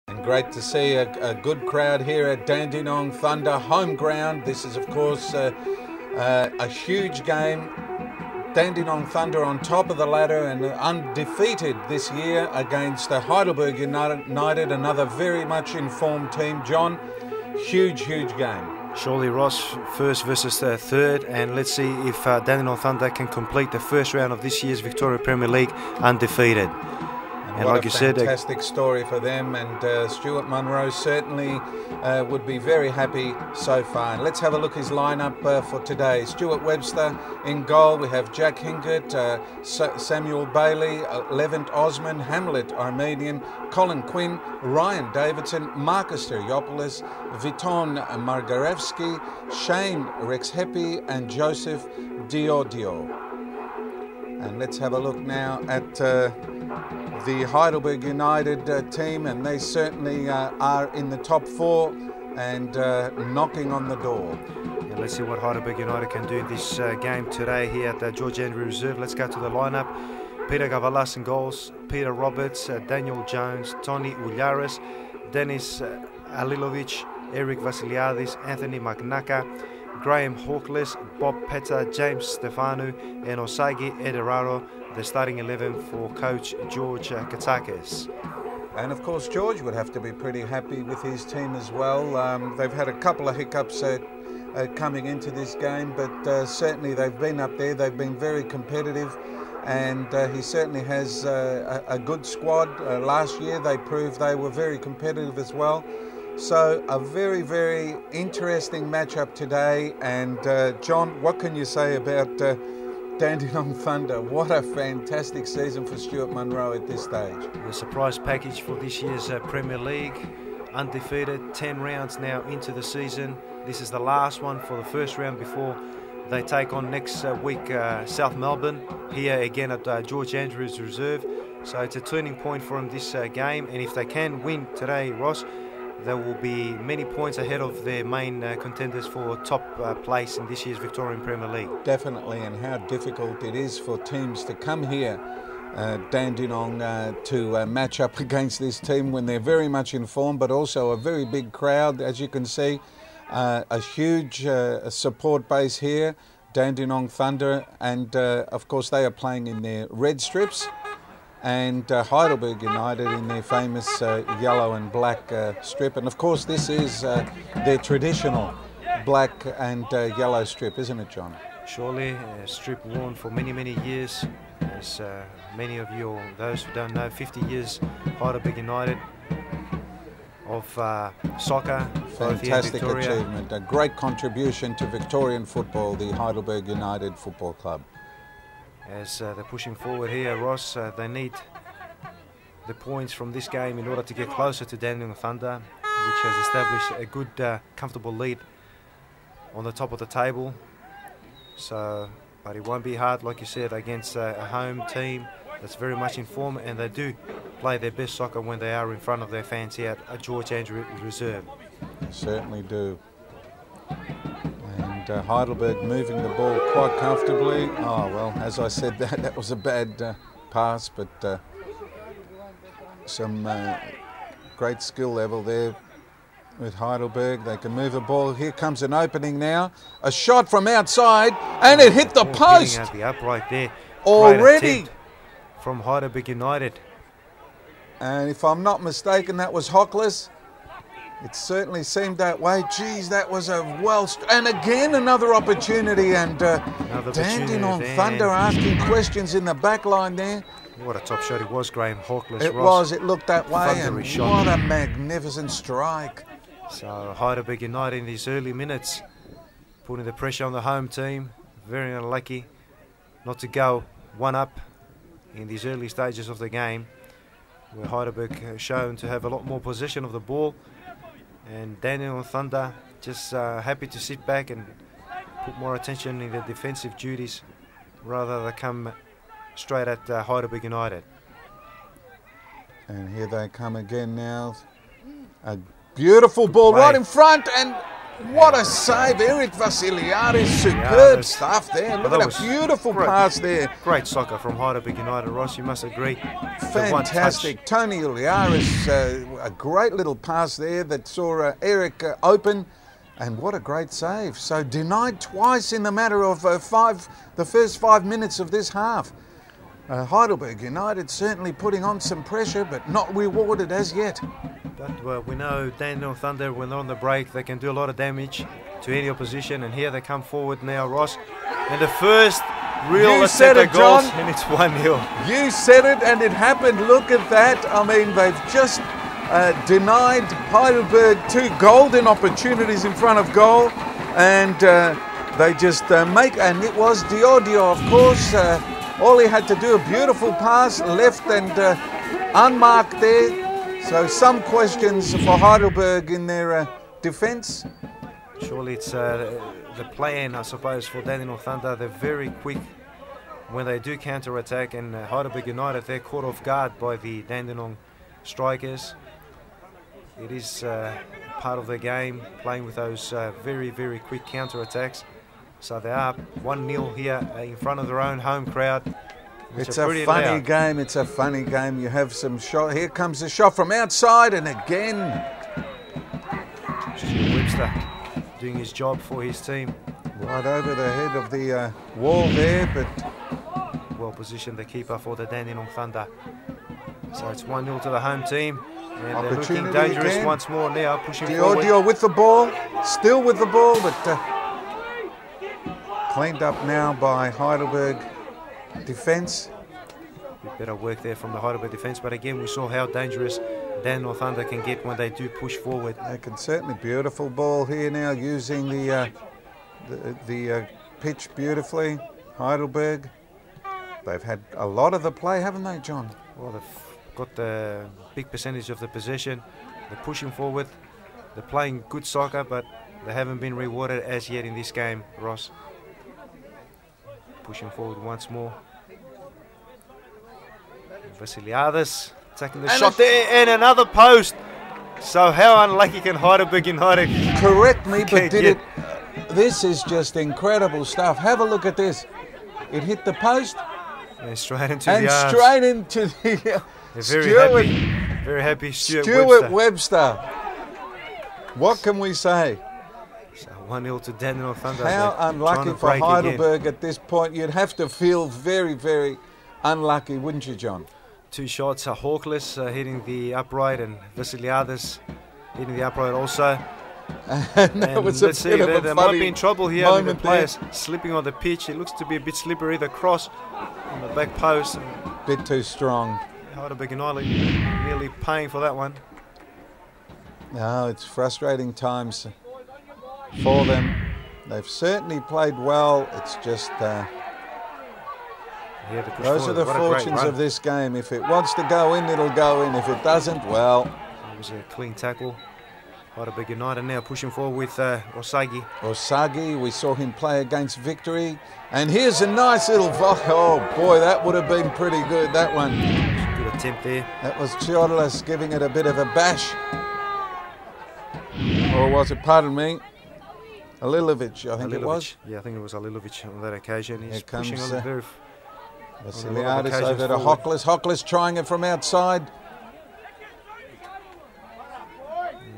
And great to see a good crowd here at Dandenong Thunder home ground. This is of course a huge game. Dandenong Thunder on top of the ladder and undefeated this year against Heidelberg United, another very much informed team. John, huge game. Surely, Ross, first versus third, and let's see if Dandenong Thunder can complete the first round of this year's Victoria Premier League undefeated. And like you said, fantastic story for them, and Stuart Munro certainly would be very happy so far. And let's have a look at his lineup for today. Stuart Webster in goal. We have Jack Hingert, Samuel Bailey, Levent Osman, Hamlet Armenian, Colin Quinn, Ryan Davidson, Marcus Teriopoulos, Viton Margarevsky, Shane Rexhepi, and Joseph Diodio. And let's have a look now at the Heidelberg United team, and they certainly are in the top four and knocking on the door. Yeah, let's see what Heidelberg United can do in this game today here at the George Andrew Reserve. Let's go to the lineup. Peter Gavalas in goals, Peter Roberts, Daniel Jones, Tony Ulyaris, Denis Alilovic, Eric Vasiliadis, Anthony Magnaka, Graham Hawkless, Bob Petta, James Stefanu, and Osagi Ederaro, the starting 11 for coach George Katsakis. And of course George would have to be pretty happy with his team as well. They've had a couple of hiccups coming into this game, but certainly they've been up there, they've been very competitive, and he certainly has a good squad. Last year they proved they were very competitive as well. So a very interesting matchup today. And John, what can you say about Dandenong Thunder? What a fantastic season for Stuart Munro at this stage. The surprise package for this year's Premier League, undefeated, 10 rounds now into the season. This is the last one for the first round before they take on next week South Melbourne, here again at George Andrews Reserve. So it's a turning point for them this game, and if they can win today, Ross, there will be many points ahead of their main contenders for top place in this year's Victorian Premier League. Definitely, and how difficult it is for teams to come here, Dandenong, to match up against this team when they're very much informed, but also a very big crowd, as you can see, a huge support base here, Dandenong Thunder, and of course they are playing in their red strips, and Heidelberg United in their famous yellow and black strip. And of course this is their traditional black and yellow strip, isn't it, John? Surely, a strip worn for many years. As many of you, those who don't know, 50 years Heidelberg United of soccer. Fantastic achievement, a great contribution to Victorian football, the Heidelberg United Football Club. As they're pushing forward here, Ross, they need the points from this game in order to get closer to Dandenong Thunder, which has established a good, comfortable lead on the top of the table. So, but it won't be hard, like you said, against a home team that's very much in form, and they do play their best soccer when they are in front of their fans here at George Andrew Reserve. They certainly do. Heidelberg moving the ball quite comfortably. Oh well, as I said, that was a bad pass, but some great skill level there with Heidelberg. They can move the ball. Here comes an opening now. A shot from outside, and it hit the post. At the upright there. Already from Heidelberg United. And if I'm not mistaken, that was Hawkless. It certainly seemed that way. Geez, that was a and again another opportunity, and Dandenong Thunder asking questions in the back line there. What a top shot it was, Graham Hawkless. It was, it looked that way, and what a magnificent strike. So Heidelberg United in these early minutes, putting the pressure on the home team. Very unlucky not to go one up in these early stages of the game, where Heidelberg has shown to have a lot more possession of the ball. And Dandenong Thunder just happy to sit back and put more attention in their defensive duties rather than come straight at Heidelberg United. And here they come again now. A beautiful ball right in front, and What a save, Eric Vassiliadis. Superb stuff there. Look at that beautiful pass there. Great soccer from Heidelberg United, Ross. You must agree. Fantastic. Tony Uliaris, a great little pass there that saw Eric open. And what a great save. So denied twice in the matter of the first 5 minutes of this half. Heidelberg United certainly putting on some pressure, but not rewarded as yet. But we know Dandenong Thunder, when they're on the break, they can do a lot of damage to any opposition. And here they come forward now, Ross. And the first real attempt at goals, and it's 1-0. You said it, and it happened. Look at that. I mean, they've just denied Heidelberg 2 golden opportunities in front of goal. And they just make, and it was Diodio, of course. All he had to do, a beautiful pass, left and unmarked there. So some questions for Heidelberg in their defence. Surely it's the plan, I suppose, for Dandenong Thunder. They're very quick when they do counter-attack, and Heidelberg United, they're caught off guard by the Dandenong strikers. It is part of the game, playing with those very, very quick counter-attacks. So they are 1-0 here in front of their own home crowd. It's a funny game. It's a funny game. You have some shot. Here comes the shot from outside, and again, Webster doing his job for his team. Right over the head of the wall there, but well positioned, the keeper for the Dandenong Thunder. So it's 1-0 to the home team, and they're looking dangerous again. Once more now, pushing forward. Diodio with the ball, still with the ball, but cleaned up now by Heidelberg defence. Better work there from the Heidelberg defence, but again we saw how dangerous Dandenong Thunder can get when they do push forward. They can certainly, beautiful ball here now, using the pitch beautifully. Heidelberg, they've had a lot of the play, haven't they, John? Well, they've got the big percentage of the possession. They're pushing forward. They're playing good soccer, but they haven't been rewarded as yet in this game, Ross. Pushing forward once more. Vassiliadis taking the shot there, and another post. So how unlucky can Heidelberg United? Correct me, but did it? This is just incredible stuff. Have a look at this. It hit the post. And straight into the arms. Straight into the very happy Stuart Webster. What can we say? So 1-0 to Dandenong Thunder. How unlucky for Heidelberg again. At this point. You'd have to feel very, very unlucky, wouldn't you, John? 2 shots, Hawkless hitting the upright, and Vassiliadis hitting the upright also. And that was a bit of a they might be in trouble here with the players slipping on the pitch. It looks to be a bit slippery, the cross on the back post. Bit too strong. Heidelberg United nearly paying for that one. No, it's frustrating times for them. They've certainly played well. It's just those are the fortunes of this game. If it wants to go in, it'll go in. If it doesn't, well. It was a clean tackle. Heidelberg United now pushing forward with Osagi. Osagi, we saw him play against Victory. And here's a nice little, oh boy, that would have been pretty good, that one. Good attempt there. That was Chorlas giving it a bit of a bash. Or was it, pardon me, Alilovic, I think it was. Yeah, I think it was Alilovic on that occasion. He's pushing on the very... Vassiliadis over to Hawkless. Hawkless trying it from outside.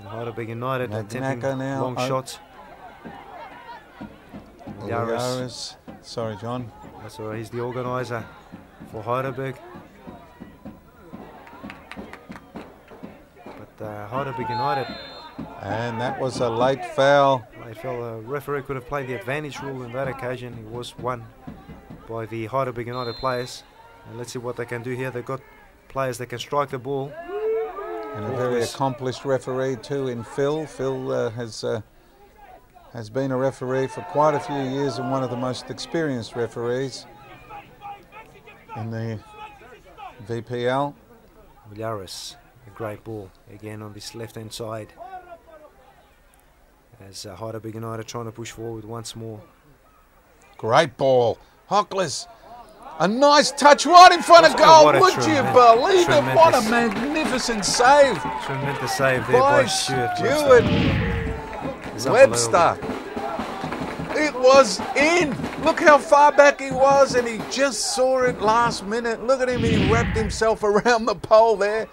Heidelberg United attempting long shots. Yaris. Sorry, John. That's all right. He's the organiser for Heidelberg. But Heidelberg United. And that was a late foul. Late foul. The referee could have played the advantage rule in that occasion. It was won by the Heidelberg United players. And let's see what they can do here. They've got players that can strike the ball. And a very accomplished referee too in Phil. Phil has been a referee for quite a few years and one of the most experienced referees in the VPL. Yaris, a great ball again on this left-hand side. As Heidelberg United trying to push forward once more. Great ball. Hawkless. A nice touch right in front of goal. Would you believe it? What a magnificent save. Tremendous save there by Stuart. Webster. It was in. Look how far back he was, and he just saw it last minute. Look at him, he wrapped himself around the pole there.